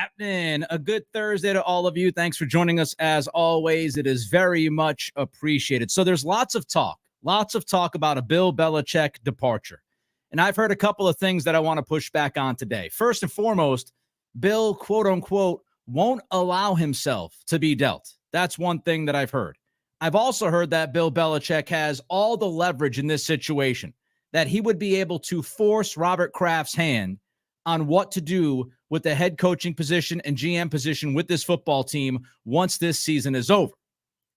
happening? A good Thursday to all of you. Thanks for joining us as always. It is very much appreciated. So there's lots of talk about a Bill Belichick departure. And I've heard a couple of things that I want to push back on today. First and foremost, Bill, quote unquote, won't allow himself to be dealt. That's one thing that I've heard. I've also heard that Bill Belichick has all the leverage in this situation, that he would be able to force Robert Kraft's hand on what to do with the head coaching position and GM position with this football team once this season is over.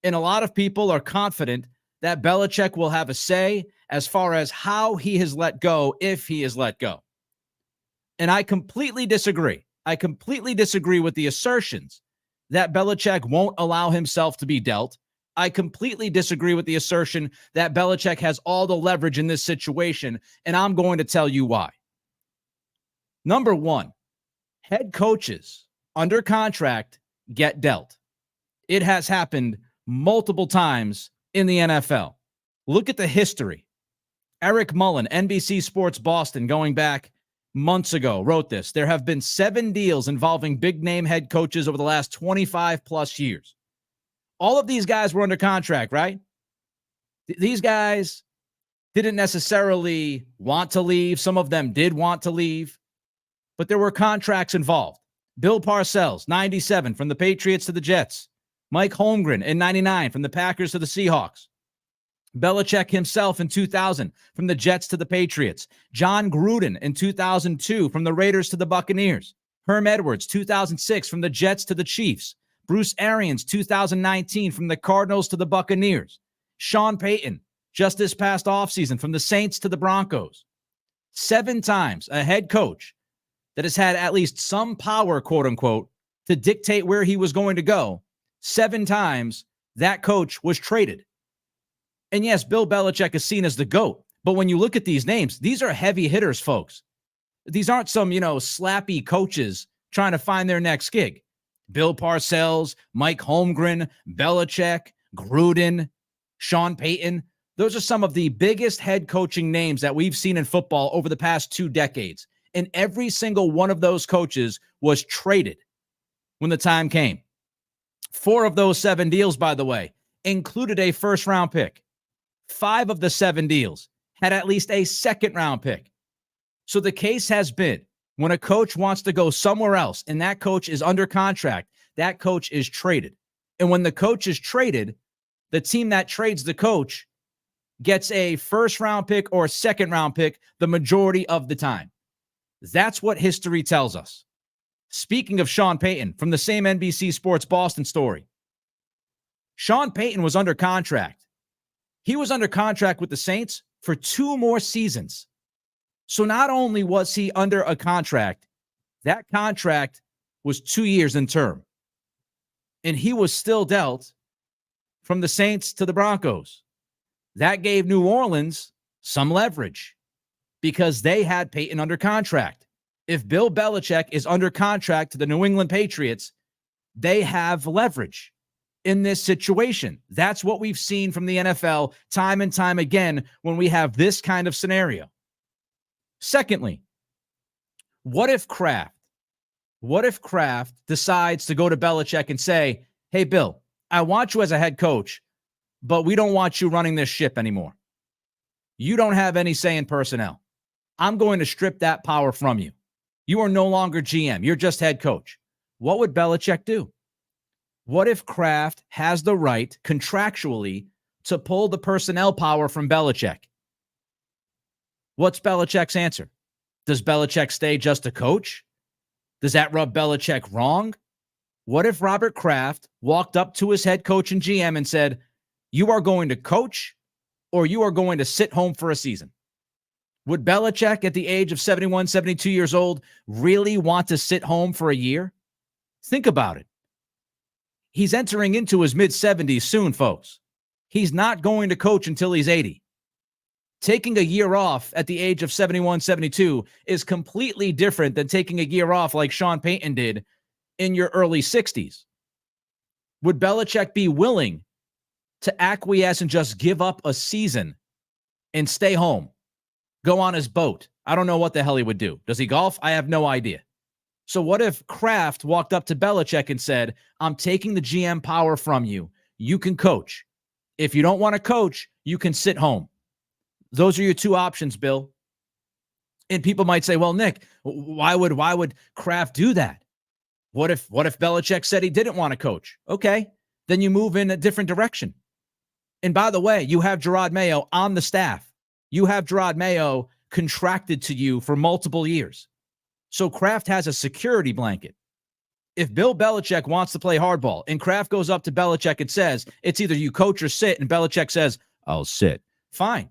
And a lot of people are confident that Belichick will have a say as far as how he is let go, if he is let go. And I completely disagree. I completely disagree with the assertions that Belichick won't allow himself to be dealt. I completely disagree with the assertion that Belichick has all the leverage in this situation, and I'm going to tell you why. Number one, head coaches under contract get dealt. It has happened multiple times in the NFL. Look at the history. Eric Mullen, NBC Sports Boston, going back months ago, wrote this. There have been 7 deals involving big-name head coaches over the last 25-plus years. All of these guys were under contract, right? These guys didn't necessarily want to leave. Some of them did want to leave, but there were contracts involved. Bill Parcells, 97, from the Patriots to the Jets. Mike Holmgren in 99 from the Packers to the Seahawks. Belichick himself in 2000 from the Jets to the Patriots. John Gruden in 2002 from the Raiders to the Buccaneers. Herm Edwards, 2006 from the Jets to the Chiefs. Bruce Arians, 2019 from the Cardinals to the Buccaneers. Sean Payton, just this past offseason from the Saints to the Broncos. 7 times a head coach that has had at least some power, quote unquote, to dictate where he was going to go. 7 times that coach was traded. And yes, Bill Belichick is seen as the GOAT. But when you look at these names, these are heavy hitters, folks. These aren't some, slappy coaches trying to find their next gig. Bill Parcells, Mike Holmgren, Belichick, Gruden, Sean Payton. Those are some of the biggest head coaching names that we've seen in football over the past 2 decades. And every single one of those coaches was traded when the time came. 4 of those 7 deals, by the way, included a first-round pick. 5 of the 7 deals had at least a second-round pick. So the case has been, when a coach wants to go somewhere else and that coach is under contract, that coach is traded. And when the coach is traded, the team that trades the coach gets a first-round pick or second-round pick the majority of the time. That's what history tells us. Speaking of Sean Payton, from the same NBC Sports Boston story, Sean Payton was under contract. He was under contract with the Saints for 2 more seasons. So not only was he under a contract, that contract was 2 years in term. And he was still dealt from the Saints to the Broncos. That gave New Orleans some leverage because they had Payton under contract. If Bill Belichick is under contract to the New England Patriots, they have leverage in this situation. That's what we've seen from the NFL time and time again when we have this kind of scenario. Secondly, what if Kraft decides to go to Belichick and say, hey, Bill, I want you as a head coach, but we don't want you running this ship anymore. You don't have any say in personnel. I'm going to strip that power from you. You are no longer GM. You're just head coach. What would Belichick do? What if Kraft has the right contractually to pull the personnel power from Belichick? What's Belichick's answer? Does Belichick stay just a coach? Does that rub Belichick wrong? What if Robert Kraft walked up to his head coach and GM and said, you are going to coach or you are going to sit home for a season? Would Belichick at the age of 71, 72 years old really want to sit home for a year? Think about it. He's entering into his mid-70s soon, folks. He's not going to coach until he's 80. Taking a year off at the age of 71, 72 is completely different than taking a year off like Sean Payton did in your early 60s. Would Belichick be willing to acquiesce and just give up a season and stay home, go on his boat? I don't know what the hell he would do. Does he golf? I have no idea. So what if Kraft walked up to Belichick and said, I'm taking the GM power from you. You can coach. If you don't want to coach, you can sit home. Those are your two options, Bill. And people might say, well, Nick, why would Kraft do that? What if Belichick said he didn't want to coach? Okay, then you move in a different direction. And by the way, you have Drake Maye on the staff. You have Drake Maye contracted to you for multiple years. So Kraft has a security blanket. If Bill Belichick wants to play hardball and Kraft goes up to Belichick and says, it's either you coach or sit, and Belichick says, I'll sit. Fine.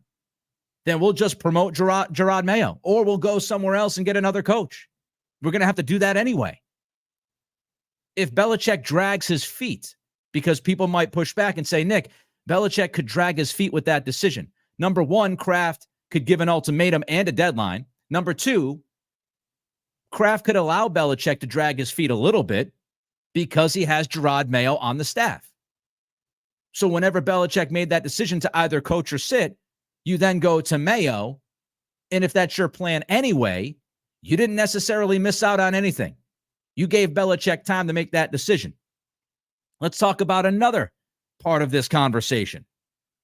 Then we'll just promote Drake Maye, or we'll go somewhere else and get another coach. We're going to have to do that anyway. If Belichick drags his feet, because people might push back and say, Nick, Belichick could drag his feet with that decision. Number one, Kraft could give an ultimatum and a deadline. Number two, Kraft could allow Belichick to drag his feet a little bit because he has Drake Maye on the staff. So whenever Belichick made that decision to either coach or sit, you then go to Mayo, and if that's your plan anyway, you didn't necessarily miss out on anything. You gave Belichick time to make that decision. Let's talk about another part of this conversation.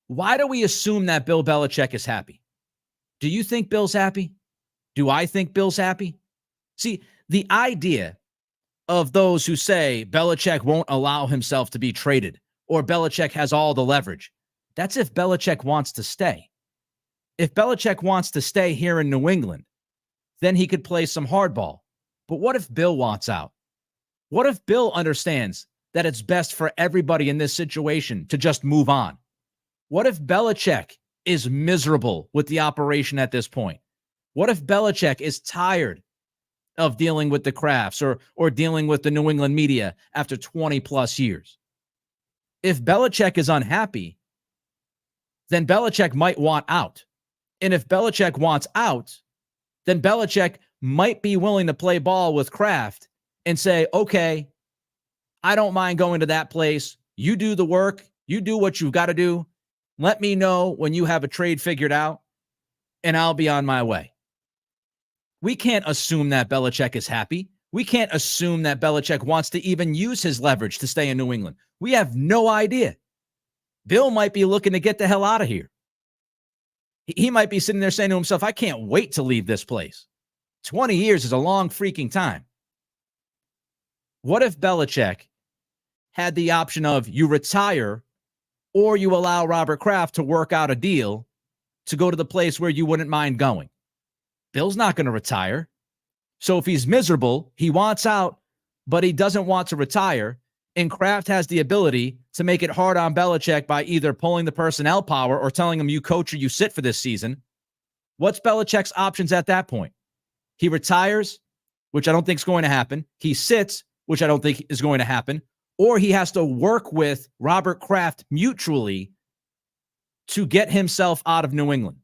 Why do we assume that Bill Belichick is happy? Do you think Bill's happy? Do I think Bill's happy? See, the idea of those who say Belichick won't allow himself to be traded or Belichick has all the leverage, that's if Belichick wants to stay. If Belichick wants to stay here in New England, then he could play some hardball. But what if Bill wants out? What if Bill understands that it's best for everybody in this situation to just move on? What if Belichick is miserable with the operation at this point? What if Belichick is tired of dealing with the Krafts or dealing with the New England media after 20 plus years? If Belichick is unhappy, then Belichick might want out. And if Belichick wants out, then Belichick might be willing to play ball with Kraft and say, okay, I don't mind going to that place. You do the work. You do what you've got to do. Let me know when you have a trade figured out, and I'll be on my way. We can't assume that Belichick is happy. We can't assume that Belichick wants to even use his leverage to stay in New England. We have no idea. Bill might be looking to get the hell out of here. He might be sitting there saying to himself, I can't wait to leave this place. 20 years is a long freaking time. What if Belichick had the option of you retire or you allow Robert Kraft to work out a deal to go to the place where you wouldn't mind going? Bill's not going to retire. So if he's miserable, he wants out, but he doesn't want to retire, and Kraft has the ability to make it hard on Belichick by either pulling the personnel power or telling him you coach or you sit for this season, what's Belichick's options at that point? He retires, which I don't think is going to happen. He sits, which I don't think is going to happen. Or he has to work with Robert Kraft mutually to get himself out of New England.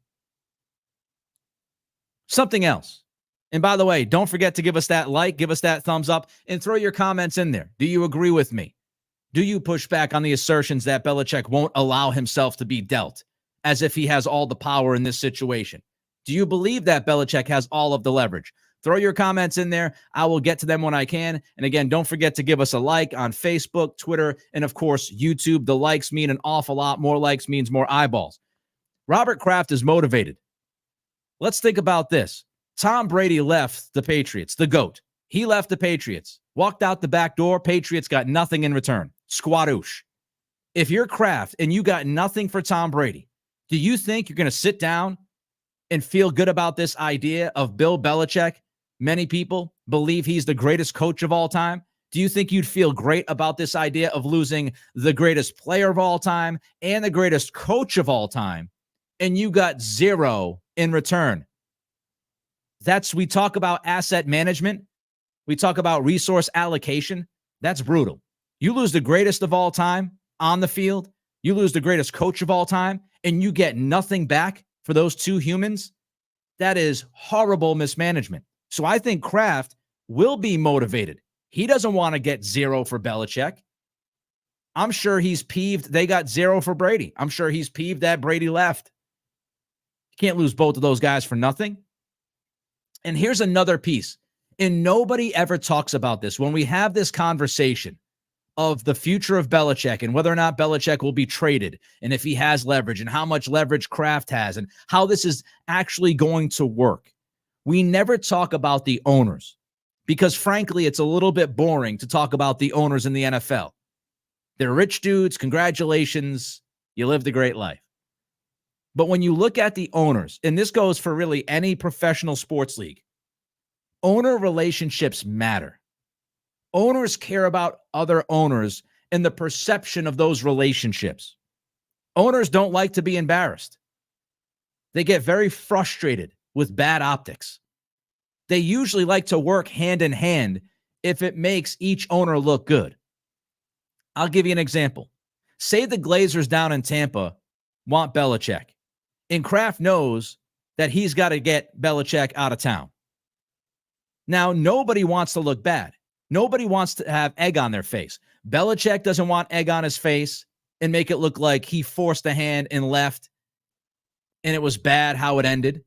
Something else. And by the way, don't forget to give us that like, give us that thumbs up, and throw your comments in there. Do you agree with me? Do you push back on the assertions that Belichick won't allow himself to be dealt as if he has all the power in this situation? Do you believe that Belichick has all of the leverage? Throw your comments in there. I will get to them when I can. And again, don't forget to give us a like on Facebook, Twitter, and of course, YouTube. The likes mean an awful lot. More likes means more eyeballs. Robert Kraft is motivated. Let's think about this. Tom Brady left the Patriots, the GOAT. He left the Patriots, walked out the back door. Patriots got nothing in return. Squadoosh. If you're Kraft and you got nothing for Tom Brady, do you think you're going to sit down and feel good about this idea of Bill Belichick? Many people believe he's the greatest coach of all time. Do you think you'd feel great about this idea of losing the greatest player of all time and the greatest coach of all time, and you got zero in return? We talk about asset management. We talk about resource allocation. That's brutal. You lose the greatest of all time on the field. You lose the greatest coach of all time, and you get nothing back for those two humans. That is horrible mismanagement. So I think Kraft will be motivated. He doesn't want to get zero for Belichick. I'm sure he's peeved they got zero for Brady. I'm sure he's peeved that Brady left. You can't lose both of those guys for nothing. And here's another piece. And nobody ever talks about this. When we have this conversation of the future of Belichick and whether or not Belichick will be traded and if he has leverage and how much leverage Kraft has and how this is actually going to work, we never talk about the owners because, frankly, it's a little bit boring to talk about the owners in the NFL. They're rich dudes. Congratulations. You lived a great life. But when you look at the owners, and this goes for really any professional sports league, owner relationships matter. Owners care about other owners and the perception of those relationships. Owners don't like to be embarrassed. They get very frustrated with bad optics. They usually like to work hand in hand if it makes each owner look good. I'll give you an example. Say the Glazers down in Tampa want Belichick, and Kraft knows that he's got to get Belichick out of town. Now, nobody wants to look bad. Nobody wants to have egg on their face. Belichick doesn't want egg on his face and make it look like he forced a hand and left, and it was bad how it ended.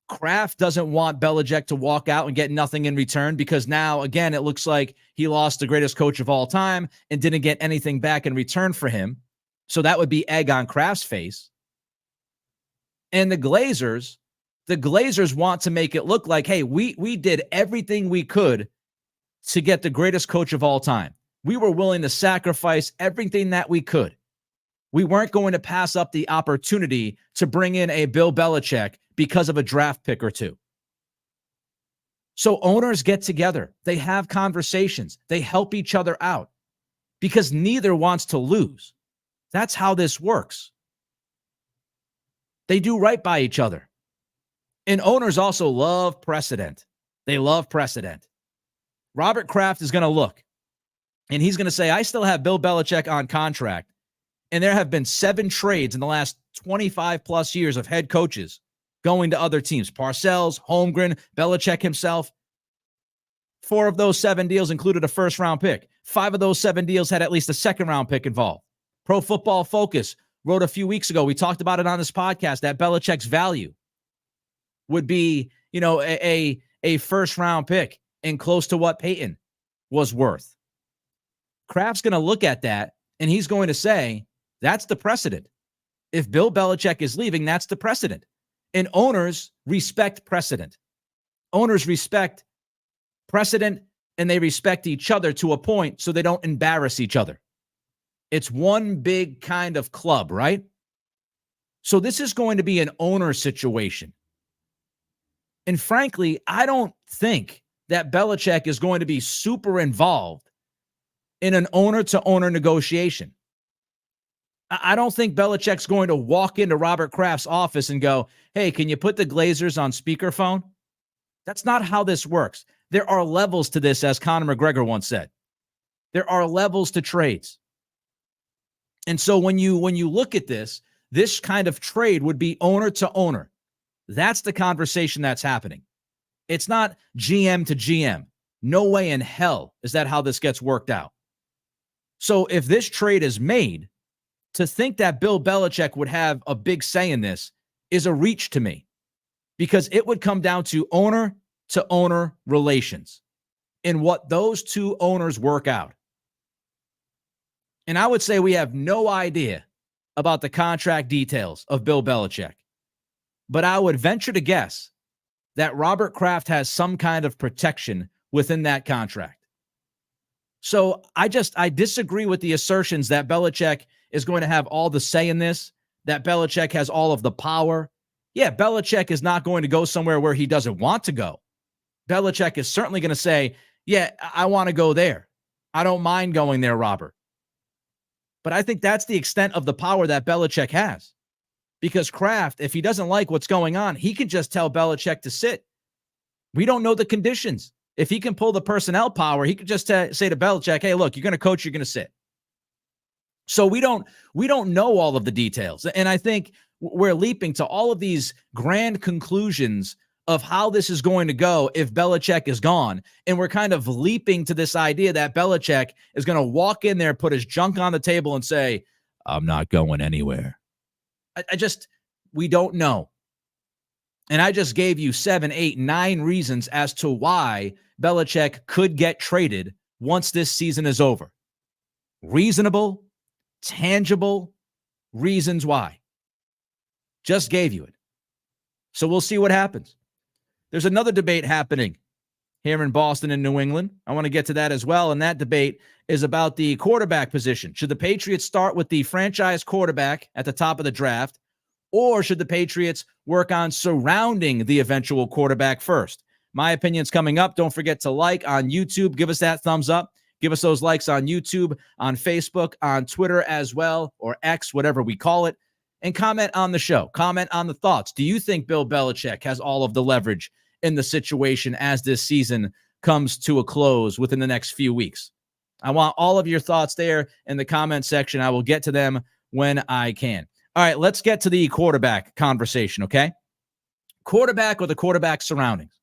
Kraft doesn't want Belichick to walk out and get nothing in return because now, again, it looks like he lost the greatest coach of all time and didn't get anything back in return for him. So that would be egg on Kraft's face. And the Glazers want to make it look like, hey, we did everything we could to get the greatest coach of all time. We were willing to sacrifice everything that we could. We weren't going to pass up the opportunity to bring in a Bill Belichick because of a draft pick or two. So owners get together. They have conversations. They help each other out because neither wants to lose. That's how this works. They do right by each other. And owners also love precedent. They love precedent. Robert Kraft is going to look, and he's going to say, I still have Bill Belichick on contract. And there have been 7 trades in the last 25 plus years of head coaches going to other teams. Parcells, Holmgren, Belichick himself. 4 of those 7 deals included a first-round pick. 5 of those 7 deals had at least a second-round pick involved. Pro Football Focus wrote a few weeks ago, we talked about it on this podcast, that Belichick's value would be, a first-round pick and close to what Peyton was worth. Kraft's going to look at that, and he's going to say, that's the precedent. If Bill Belichick is leaving, that's the precedent. And owners respect precedent. Owners respect precedent, and they respect each other to a point so they don't embarrass each other. It's one big kind of club, right? So this is going to be an owner situation. And frankly, I don't think that Belichick is going to be super involved in an owner-to-owner negotiation. I don't think Belichick's going to walk into Robert Kraft's office and go, hey, can you put the Glazers on speakerphone? That's not how this works. There are levels to this, as Conor McGregor once said. There are levels to trades. And so when you look at this kind of trade would be owner to owner. That's the conversation that's happening. It's not GM to GM. No way in hell is that how this gets worked out. So if this trade is made, to think that Bill Belichick would have a big say in this is a reach to me because it would come down to owner-to-owner relations and what those two owners work out. And I would say we have no idea about the contract details of Bill Belichick, but I would venture to guess that Robert Kraft has some kind of protection within that contract. So I disagree with the assertions that Belichick is going to have all the say in this, that Belichick has all of the power. Yeah, Belichick is not going to go somewhere where he doesn't want to go. Belichick is certainly going to say, yeah, I want to go there. I don't mind going there, Robert. But I think that's the extent of the power that Belichick has. Because Kraft, if he doesn't like what's going on, he can just tell Belichick to sit. We don't know the conditions. If he can pull the personnel power, he could just say to Belichick, hey, look, you're going to coach, you're going to sit. So we don't know all of the details. And I think we're leaping to all of these grand conclusions of how this is going to go if Belichick is gone. And we're kind of leaping to this idea that Belichick is going to walk in there, put his junk on the table and say, I'm not going anywhere. We don't know. And I just gave you 7, 8, 9 reasons as to why Belichick could get traded once this season is over. Reasonable, tangible reasons why. Just gave you it. So we'll see what happens. There's another debate happening here in Boston and New England. I want to get to that as well. And that debate is about the quarterback position. Should the Patriots start with the franchise quarterback at the top of the draft, or should the Patriots work on surrounding the eventual quarterback first? My opinion's coming up. Don't forget to like on YouTube. Give us that thumbs up. Give us those likes on YouTube, on Facebook, on Twitter as well, or X, whatever we call it. And comment on the show. Comment on the thoughts. Do you think Bill Belichick has all of the leverage in the situation as this season comes to a close within the next few weeks? I want all of your thoughts there in the comment section. I will get to them when I can. All right, let's get to the quarterback conversation, okay? Quarterback or the quarterback surroundings.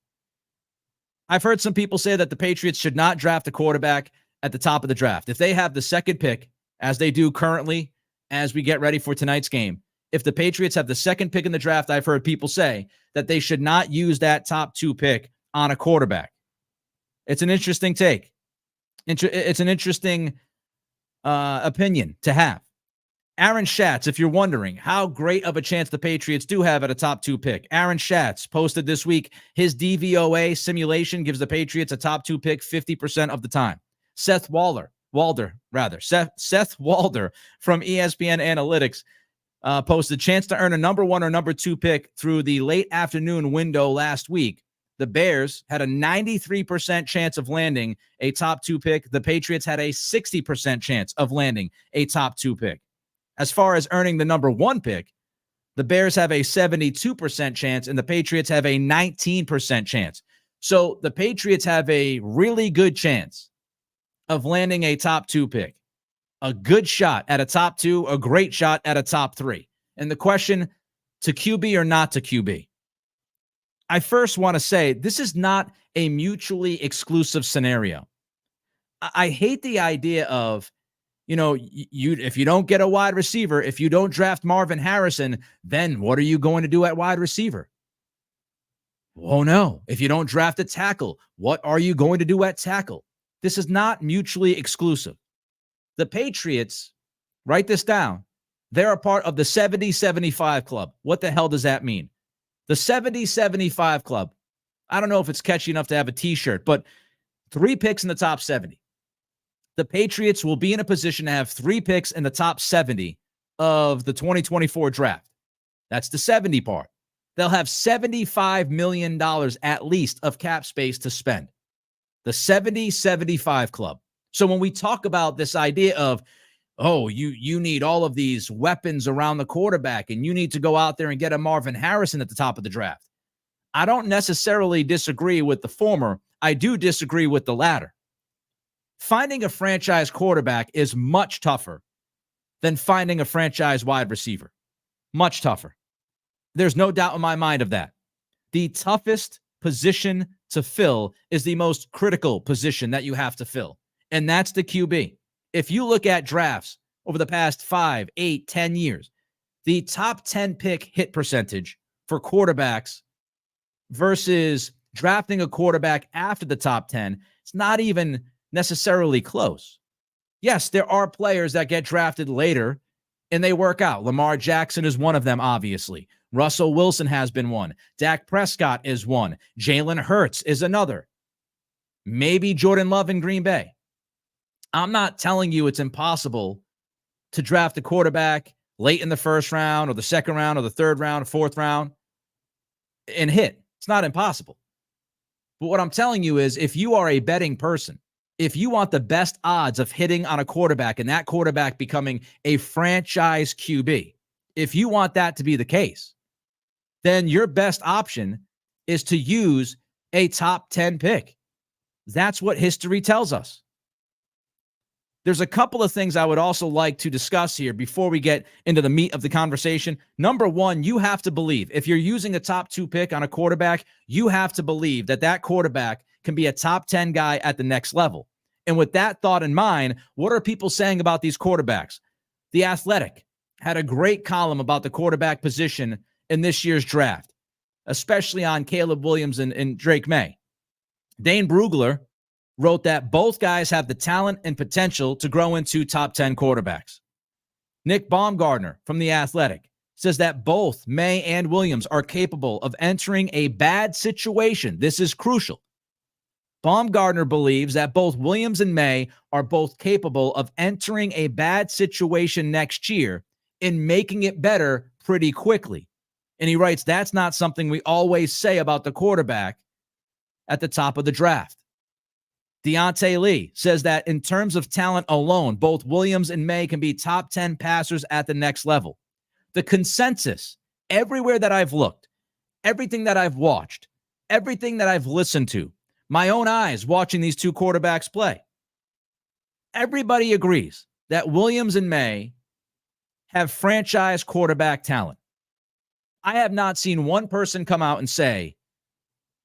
I've heard some people say that the Patriots should not draft a quarterback at the top of the draft. If they have the second pick, as they do currently, as we get ready for tonight's game, if the Patriots have the second pick in the draft, I've heard people say that they should not use that top 2 pick on a quarterback. It's an interesting take. It's an interesting opinion to have. Aaron Schatz, if you're wondering how great of a chance the Patriots do have at a top 2 pick, Aaron Schatz posted this week his DVOA simulation gives the Patriots a top 2 pick 50% of the time. Seth Walder from ESPN Analytics posted chance to earn a number 1 or number 2 pick through the late afternoon window last week. The Bears had a 93% chance of landing a top 2 pick. The Patriots had a 60% chance of landing a top 2 pick. As far as earning the number 1 pick, the Bears have a 72% chance and the Patriots have a 19% chance. So the Patriots have a really good chance of landing a top 2 pick. A good shot at a top 2, a great shot at a top 3. And the question, to QB or not to QB? I first want to say this is not a mutually exclusive scenario. I hate the idea of, if you don't get a wide receiver, if you don't draft Marvin Harrison, then what are you going to do at wide receiver? Oh, no. If you don't draft a tackle, what are you going to do at tackle? This is not mutually exclusive. The Patriots, write this down, they're a part of the 70-75 club. What the hell does that mean? The 70-75 club. I don't know if it's catchy enough to have a t-shirt, but 3 picks in the top 70. The Patriots will be in a position to have 3 picks in the top 70 of the 2024 draft. That's the 70 part. They'll have $75 million at least of cap space to spend. The 70-75 club. So when we talk about this idea of, you need all of these weapons around the quarterback and you need to go out there and get a Marvin Harrison at the top of the draft, I don't necessarily disagree with the former. I do disagree with the latter. Finding a franchise quarterback is much tougher than finding a franchise wide receiver. Much tougher. There's no doubt in my mind of that. The toughest position to fill is the most critical position that you have to fill, and that's the QB. If you look at drafts over the past 5, 8, 10 years, the top 10 pick hit percentage for quarterbacks versus drafting a quarterback after the top 10, it's not even necessarily close. Yes, there are players that get drafted later and they work out. Lamar Jackson is one of them, obviously. Russell Wilson has been one. Dak Prescott is one. Jalen Hurts is another. Maybe Jordan Love in Green Bay. I'm not telling you it's impossible to draft a quarterback late in the first round or the second round or the third round or fourth round and hit. It's not impossible. But what I'm telling you is if you are a betting person, if you want the best odds of hitting on a quarterback and that quarterback becoming a franchise QB, if you want that to be the case, then your best option is to use a top 10 pick. That's what history tells us. There's a couple of things I would also like to discuss here before we get into the meat of the conversation. Number one, you have to believe, if you're using a top 2 pick on a quarterback, you have to believe that that quarterback can be a top 10 guy at the next level. And with that thought in mind, what are people saying about these quarterbacks? The Athletic had a great column about the quarterback position in this year's draft. especially on Caleb Williams and Drake Maye. Dane Brugler wrote that both guys have the talent and potential to grow into top 10 quarterbacks. Nick Baumgardner from The Athletic says that both Maye and Williams are capable of entering a bad situation. This is crucial. Baumgardner believes that both Williams and Maye are both capable of entering a bad situation next year and making it better pretty quickly. And he writes, that's not something we always say about the quarterback at the top of the draft. Deontay Lee says that in terms of talent alone, both Williams and Maye can be top 10 passers at the next level. The consensus, everywhere that I've looked, everything that I've watched, everything that I've listened to, my own eyes watching these two quarterbacks play, everybody agrees that Williams and Maye have franchise quarterback talent. I have not seen one person come out and say,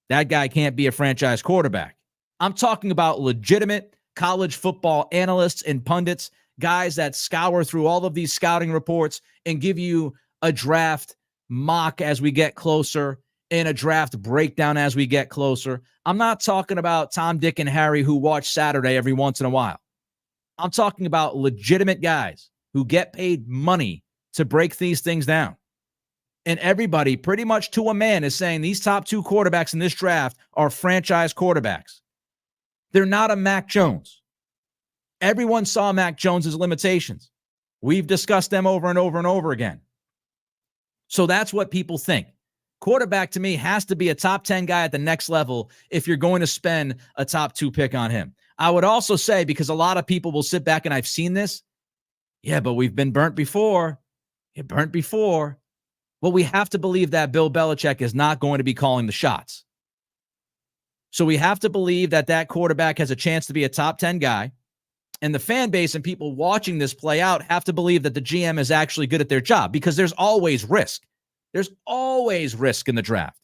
that guy can't be a franchise quarterback. I'm talking about legitimate college football analysts and pundits, guys that scour through all of these scouting reports and give you a draft mock as we get closer and a draft breakdown as we get closer. I'm not talking about Tom, Dick, and Harry who watch Saturday every once in a while. I'm talking about legitimate guys who get paid money to break these things down. And everybody, pretty much to a man, is saying these top two quarterbacks in this draft are franchise quarterbacks. They're not a Mac Jones. Everyone saw Mac Jones's limitations. We've discussed them over and over and over again. So that's what people think. Quarterback to me has to be a top 10 guy at the next level if you're going to spend a top 2 pick on him. I would also say, because a lot of people will sit back and I've seen this, yeah, but we've been burnt before. You're burnt before. Well, we have to believe that Bill Belichick is not going to be calling the shots. So we have to believe that that quarterback has a chance to be a top 10 guy. And the fan base and people watching this play out have to believe that the GM is actually good at their job, because there's always risk. There's always risk in the draft.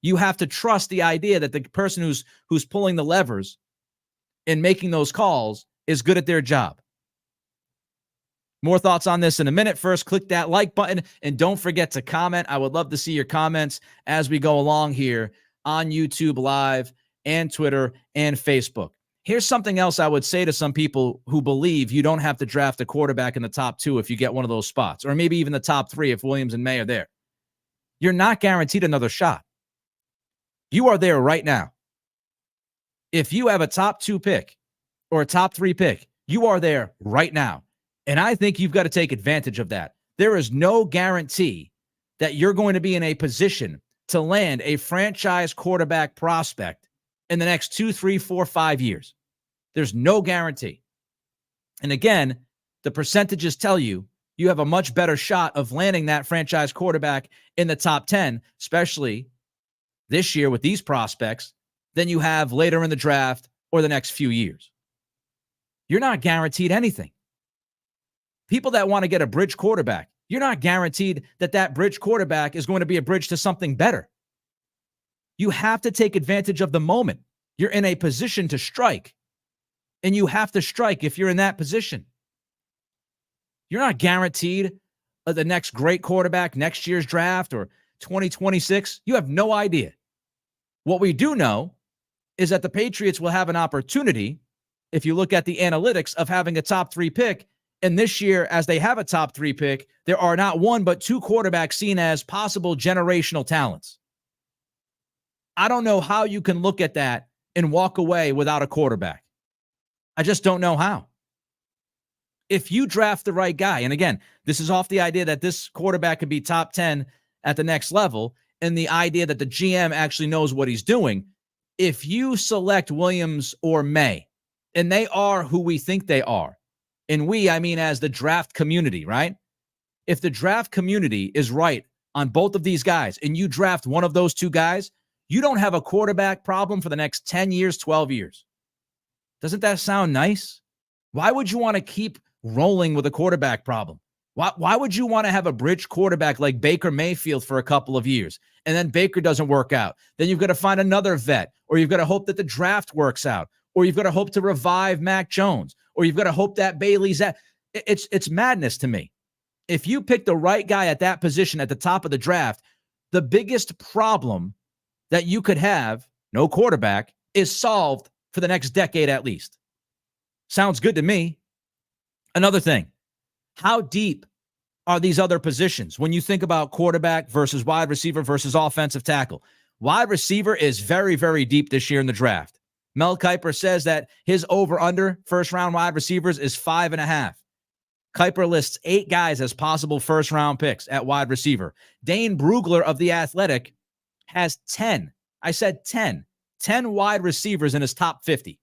You have to trust the idea that the person who's pulling the levers and making those calls is good at their job. More thoughts on this in a minute. First, click that like button and don't forget to comment. I would love to see your comments as we go along here on YouTube Live and Twitter and Facebook. Here's something else I would say to some people who believe you don't have to draft a quarterback in the top 2 if you get one of those spots, or maybe even the top 3 if Williams and Maye are there. You're not guaranteed another shot. You are there right now. If you have a top 2 pick or a top 3 pick, you are there right now. And I think you've got to take advantage of that. There is no guarantee that you're going to be in a position to land a franchise quarterback prospect in the next 2, 3, 4, 5 years. There's no guarantee. And again, the percentages tell you you have a much better shot of landing that franchise quarterback in the top 10, especially this year with these prospects, than you have later in the draft or the next few years. You're not guaranteed anything. People that want to get a bridge quarterback, you're not guaranteed that that bridge quarterback is going to be a bridge to something better. You have to take advantage of the moment. You're in a position to strike, and you have to strike if you're in that position. You're not guaranteed the next great quarterback, next year's draft, or 2026. You have no idea. What we do know is that the Patriots will have an opportunity, if you look at the analytics, of having a top 3 pick. And this year, as they have a top 3 pick, there are not one but 2 quarterbacks seen as possible generational talents. I don't know how you can look at that and walk away without a quarterback. I just don't know how. If you draft the right guy, and again, this is off the idea that this quarterback could be top 10 at the next level, and the idea that the GM actually knows what he's doing. If you select Williams or Maye, and they are who we think they are, and we, I mean as the draft community, right? If the draft community is right on both of these guys, and you draft one of those 2 guys, you don't have a quarterback problem for the next 10 years, 12 years. Doesn't that sound nice? Why would you want to keep rolling with a quarterback problem? Why would you want to have a bridge quarterback like Baker Mayfield for a couple of years, and then Baker doesn't work out? Then you've got to find another vet, or you've got to hope that the draft works out, or you've got to hope to revive Mac Jones, or you've got to hope that Bailey's at. It's madness to me. If you pick the right guy at that position at the top of the draft, The biggest problem that you could have, no quarterback, is solved for the next decade at least. Sounds good to me. Another thing, how deep are these other positions when you think about quarterback versus wide receiver versus offensive tackle? Wide receiver is very, very deep this year in the draft. Mel Kiper says that his over-under first-round wide receivers is 5.5. Kiper lists 8 guys as possible first-round picks at wide receiver. Dane Brugler of The Athletic has 10. I said 10. 10 wide receivers in his top 50.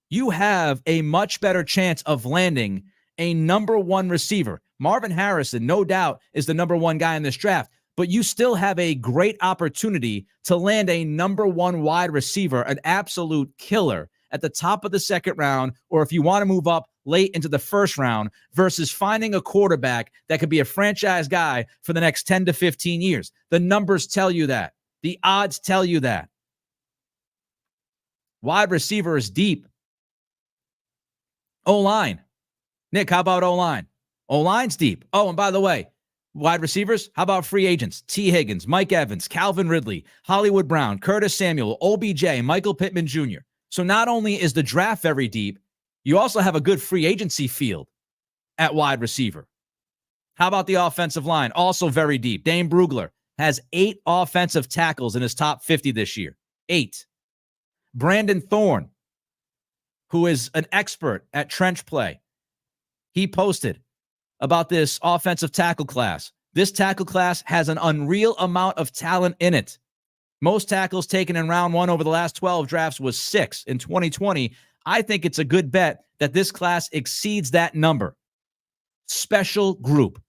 You have a much better chance of landing a number one receiver. Marvin Harrison, no doubt, is the number one guy in this draft, but you still have a great opportunity to land a number one wide receiver, an absolute killer at the top of the second round, or if you want to move up late into the first round, versus finding a quarterback that could be a franchise guy for the next 10 to 15 years. The numbers tell you that. The odds tell you that. Wide receiver is deep. O-line. Nick, how about O-line? O-line's deep. Oh, and by the way, wide receivers, how about free agents? T. Higgins, Mike Evans, Calvin Ridley, Hollywood Brown, Curtis Samuel, OBJ, Michael Pittman Jr. So not only is the draft very deep, you also have a good free agency field at wide receiver. How about the offensive line? Also very deep. Dane Brugler has 8 offensive tackles in his top 50 this year. 8. Brandon Thorne, who is an expert at trench play, he posted about this offensive tackle class. This tackle class has an unreal amount of talent in it. Most tackles taken in round 1 over the last 12 drafts was 6 in 2020. I think it's a good bet that this class exceeds that number. Special group.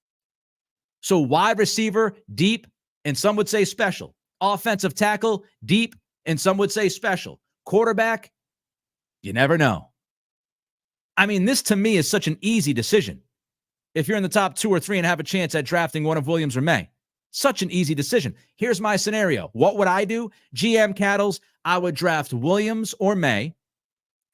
So wide receiver, deep, and some would say special. Offensive tackle, deep, and some would say special. Quarterback, you never know. I mean, this to me is such an easy decision. If you're in the top 2 or 3 and have a chance at drafting one of Williams or May, such an easy decision. Here's my scenario. What would I do? GM Cattles, I would draft Williams or May,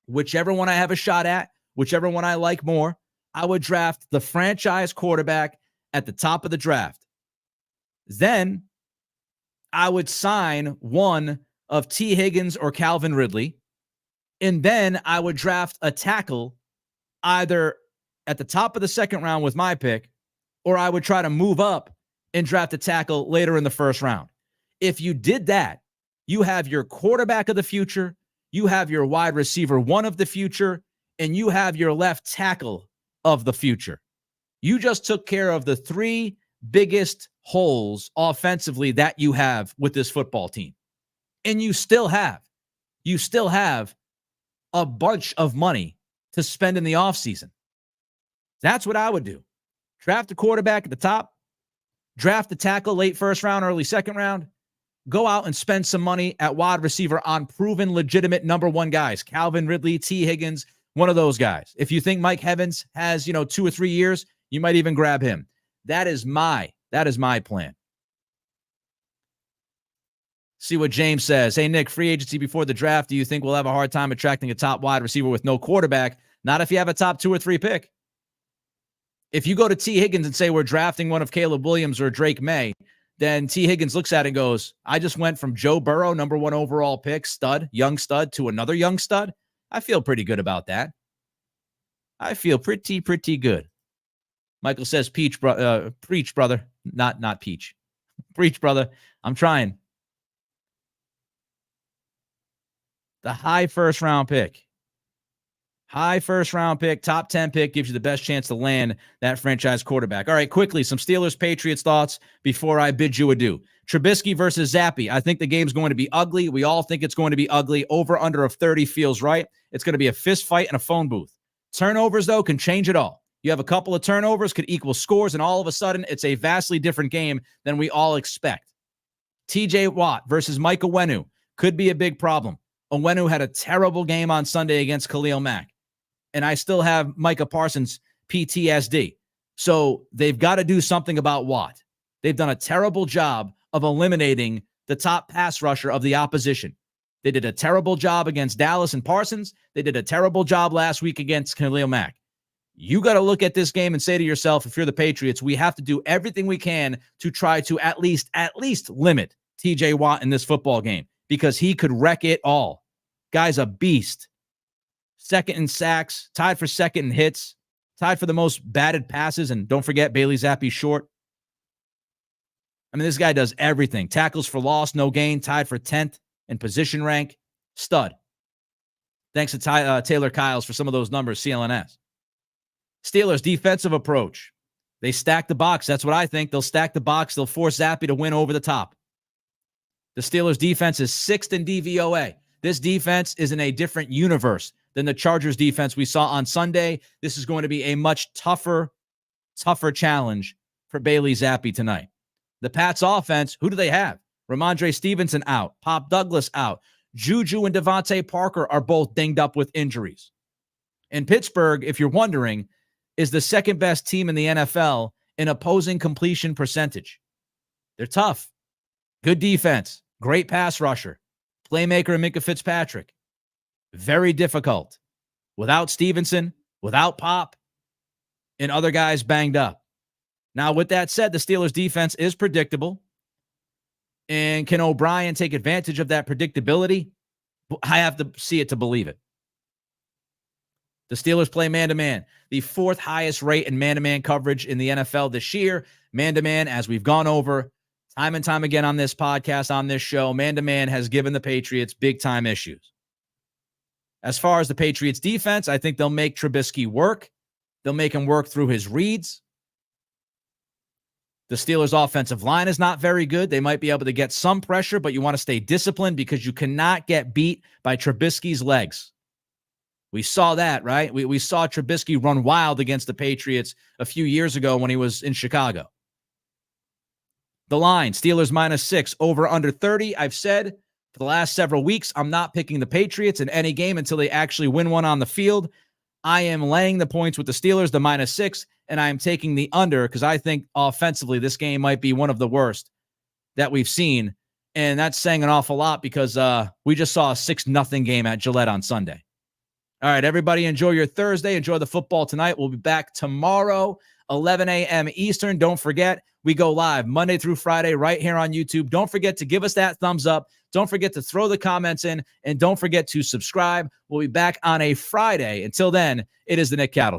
whichever one I have a shot at, whichever one I like more. I would draft the franchise quarterback at the top of the draft. Then I would sign one of T. Higgins or Calvin Ridley. And then I would draft a tackle either at the top of the second round with my pick, or I would try to move up and draft a tackle later in the first round. If you did that, you have your quarterback of the future, you have your wide receiver 1 of the future, and you have your left tackle of the future. You just took care of the 3 biggest holes offensively that you have with this football team. And you still have a bunch of money to spend in the offseason. That's what I would do. Draft a quarterback at the top, draft a tackle late first round, early second round, go out and spend some money at wide receiver on proven, legitimate number 1 guys. Calvin Ridley, T. Higgins, one of those guys. If you think Mike Evans has, 2 or 3 years, you might even grab him. That is my plan. See what James says. Hey, Nick, free agency before the draft. Do you think we'll have a hard time attracting a top wide receiver with no quarterback? Not if you have a top 2 or 3 pick. If you go to T. Higgins and say we're drafting one of Caleb Williams or Drake Maye, then T. Higgins looks at it and goes, I just went from Joe Burrow, number 1 overall pick, young stud, to another young stud. I feel pretty good about that. I feel pretty good. Michael says, preach, brother. Not peach. Preach, brother. I'm trying. The high first round pick. Top 10 pick gives you the best chance to land that franchise quarterback. All right, quickly, some Steelers-Patriots thoughts before I bid you adieu. Trubisky versus Zappi. I think the game's going to be ugly. We all think it's going to be ugly. Over-under of 30 feels right. It's going to be a fist fight in a phone booth. Turnovers, though, can change it all. You have a couple of turnovers, could equal scores, and all of a sudden, it's a vastly different game than we all expect. TJ Watt versus Mike Onwenu could be a big problem. Onwenu had a terrible game on Sunday against Khalil Mack. And I still have Micah Parsons PTSD. So they've got to do something about Watt. They've done a terrible job of eliminating the top pass rusher of the opposition. They did a terrible job against Dallas and Parsons. They did a terrible job last week against Khalil Mack. You got to look at this game and say to yourself, if you're the Patriots, we have to do everything we can to try to at least limit TJ Watt in this football game because he could wreck it all. Guy's a beast. Second in sacks, tied for second in hits, tied for the most batted passes, and don't forget Bailey Zappe's short. I mean, this guy does everything. Tackles for loss, no gain, tied for 10th in position rank. Stud. Thanks to Taylor Kyles for some of those numbers, CLNS. Steelers' defensive approach. They stack the box. That's what I think. They'll stack the box. They'll force Zappe to win over the top. The Steelers' defense is 6th in DVOA. This defense is in a different universe than the Chargers' defense we saw on Sunday. This is going to be a much tougher challenge for Bailey Zappe tonight. The Pats' offense, who do they have? Ramondre Stevenson out. Pop Douglas out. Juju and Devontae Parker are both dinged up with injuries. And Pittsburgh, if you're wondering, is the second best team in the NFL in opposing completion percentage. They're tough. Good defense. Great pass rusher. Playmaker Minkah Fitzpatrick. Very difficult. Without Stevenson, without Pop, and other guys banged up. Now, with that said, the Steelers' defense is predictable. And can O'Brien take advantage of that predictability? I have to see it to believe it. The Steelers play man-to-man, the 4th highest rate in man-to-man coverage in the NFL this year. Man-to-man, as we've gone over time and time again on this podcast, on this show, man-to-man has given the Patriots big-time issues. As far as the Patriots defense, I think they'll make Trubisky work. They'll make him work through his reads. The Steelers' offensive line is not very good. They might be able to get some pressure, but you want to stay disciplined because you cannot get beat by Trubisky's legs. We saw that, right? We saw Trubisky run wild against the Patriots a few years ago when he was in Chicago. The line, Steelers -6, over under 30. I've said for the last several weeks, I'm not picking the Patriots in any game until they actually win one on the field. I am laying the points with the Steelers, the -6, and I am taking the under because I think offensively this game might be one of the worst that we've seen. And that's saying an awful lot because we just saw a 6-0 game at Gillette on Sunday. All right, everybody, enjoy your Thursday. Enjoy the football tonight. We'll be back tomorrow, 11 a.m. Eastern. Don't forget, we go live Monday through Friday right here on YouTube. Don't forget to give us that thumbs up. Don't forget to throw the comments in, and don't forget to subscribe. We'll be back on a Friday. Until then, it is the Nick Cattle Show.